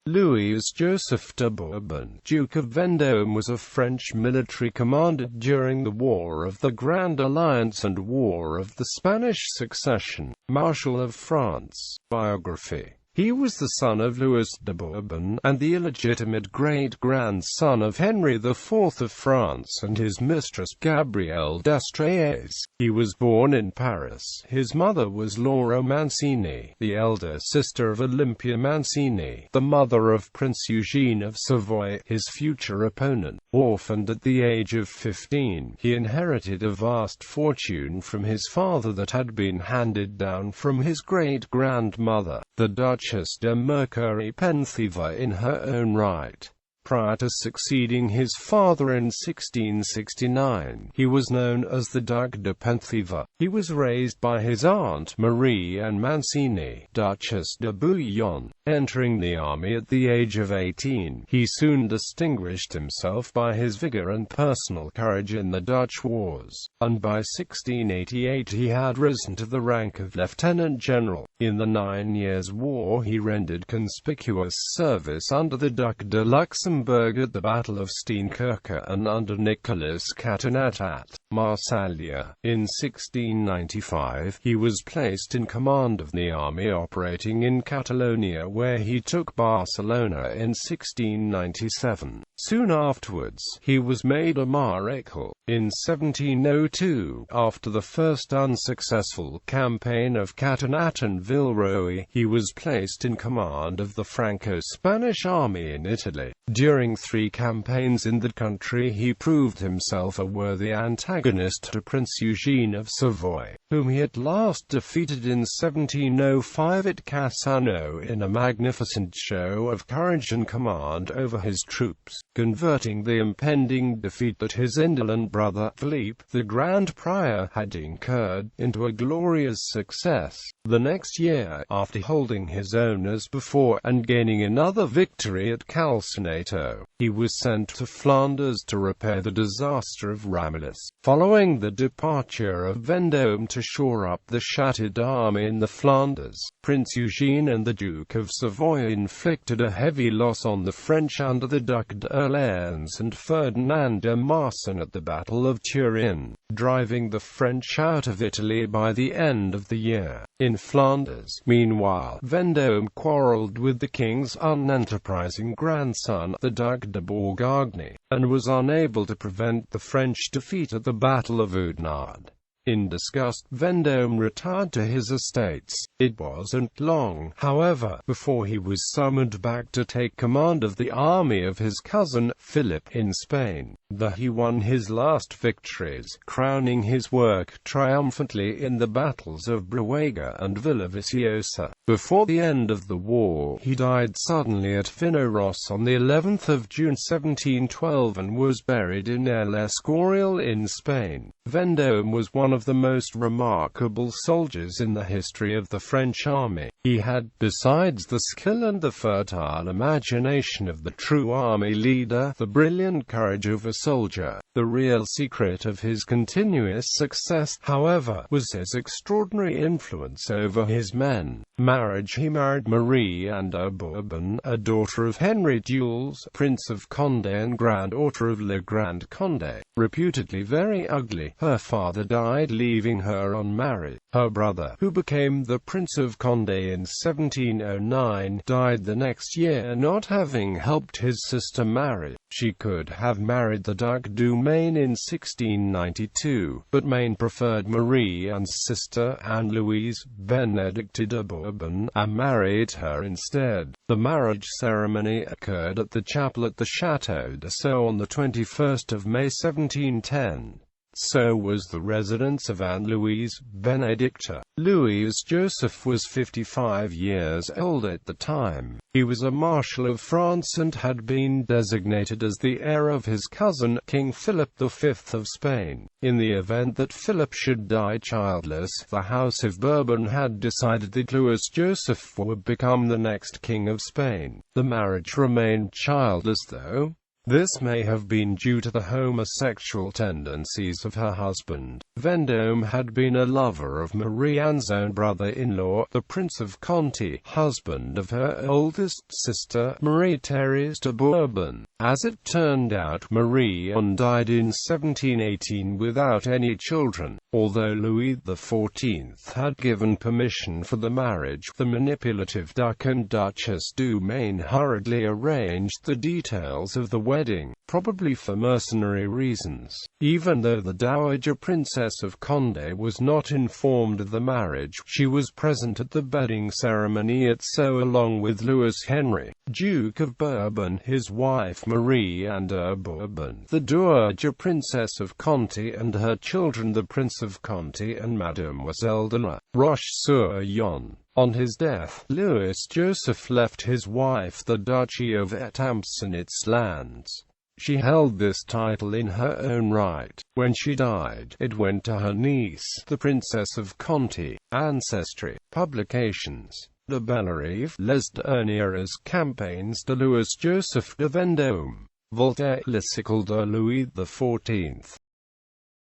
Louis-Joseph de Bourbon, Duke of Vendôme, was a French military commander during the War of the Grand Alliance and War of the Spanish Succession. Marshal of France. Biography. He was the son of Louis de Bourbon, and the illegitimate great-grandson of Henry IV of France and his mistress Gabrielle d'Estrées. He was born in Paris. His mother was Laura Mancini, the elder sister of Olympia Mancini, the mother of Prince Eugene of Savoy, his future opponent. Orphaned at the age of 15, he inherited a vast fortune from his father that had been handed down from his great-grandmother, the Duchess de Mercoeur Penthève, in her own right. Prior to succeeding his father in 1669, he was known as the Duc de Penthève. He was raised by his aunt Marie Anne Mancini, Duchess de Bouillon. Entering the army at the age of 18, he soon distinguished himself by his vigor and personal courage in the Dutch wars, and by 1688 he had risen to the rank of lieutenant general. In the 9 Years' War he rendered conspicuous service under the Duc de Luxembourg at the Battle of Steenkerke and under Nicolas Catinat at Marsala. In 1695, he was placed in command of the army operating in Catalonia, where he took Barcelona in 1697. Soon afterwards, he was made a Marechal. In 1702, after the first unsuccessful campaign of Catinat and Villeroy, he was placed in command of the Franco-Spanish army in Italy. During 3 campaigns in the country he proved himself a worthy antagonist to Prince Eugene of Savoy, whom he at last defeated in 1705 at Cassano in a magnificent show of courage and command over his troops, converting the impending defeat that his indolent brother, Philippe, the Grand Prior, had incurred, into a glorious success. The next year, after holding his own as before, and gaining another victory at Calcinato, he was sent to Flanders to repair the disaster of Ramillies. Following the departure of Vendôme to shore up the shattered army in the Flanders, Prince Eugene and the Duke of Savoy inflicted a heavy loss on the French under the Duc d'Orléans and Ferdinand de Marsan at the Battle of Turin, driving the French out of Italy by the end of the year. In Flanders, meanwhile, Vendôme quarrelled with the king's unenterprising grandson, the Duc de Bourgogne, and was unable to prevent the French defeat at the Battle of Oudenarde. In disgust, Vendôme retired to his estates. It wasn't long, however, before he was summoned back to take command of the army of his cousin, Philip, in Spain. There he won his last victories, crowning his work triumphantly in the battles of Bruega and Villaviciosa. Before the end of the war, he died suddenly at Vinaròs on the 11th of June 1712 and was buried in El Escorial in Spain. Vendôme was one of the most remarkable soldiers in the history of the French army. He had, besides the skill and the fertile imagination of the true army leader, the brilliant courage of a soldier. The real secret of his continuous success, however, was his extraordinary influence over his men. Marriage. He married Marie Anne de Bourbon, a daughter of Henry Deules, Prince of Condé and granddaughter of Le Grand Condé. Reputedly very ugly, her father died leaving her unmarried. Her brother, who became the Prince of Condé in 1709, died the next year, not having helped his sister marry. She could have married the Duc du Maine in 1692, but Maine preferred Marie Anne's sister, Anne-Louise Benedicte de Bourbon, and married her instead. The marriage ceremony occurred at the chapel at the Château de Sceaux on the 21st of May 1710. So was the residence of Anne-Louise Benedicte. Louis-Joseph was 55 years old at the time. He was a Marshal of France and had been designated as the heir of his cousin, King Philip V of Spain. In the event that Philip should die childless, the House of Bourbon had decided that Louis-Joseph would become the next King of Spain. The marriage remained childless though. This may have been due to the homosexual tendencies of her husband. Vendôme had been a lover of Marie Anne's own brother-in-law, the Prince of Conti, husband of her oldest sister, Marie-Thérèse de Bourbon. As it turned out, Marie Anne died in 1718 without any children. Although Louis XIV had given permission for the marriage, the manipulative Duc and Duchess du Maine hurriedly arranged the details of the wedding, probably for mercenary reasons. Even though the Dowager Princess of Condé was not informed of the marriage, she was present at the wedding ceremony at Sceaux along with Louis Henry, Duke of Bourbon, his wife Marie Anne de Bourbon, the Dowager Princess of Conti, and her children the Prince of Conti and Mademoiselle de la Roche-sur-Yon. On his death, Louis Joseph left his wife the Duchy of Étampes and its lands. She held this title in her own right. When she died, it went to her niece, the Princess of Conti. Ancestry. Publications. De Bellerive, Les Dernières Campagnes de Louis Joseph de Vendôme. Voltaire, Le siècle de Louis XIV.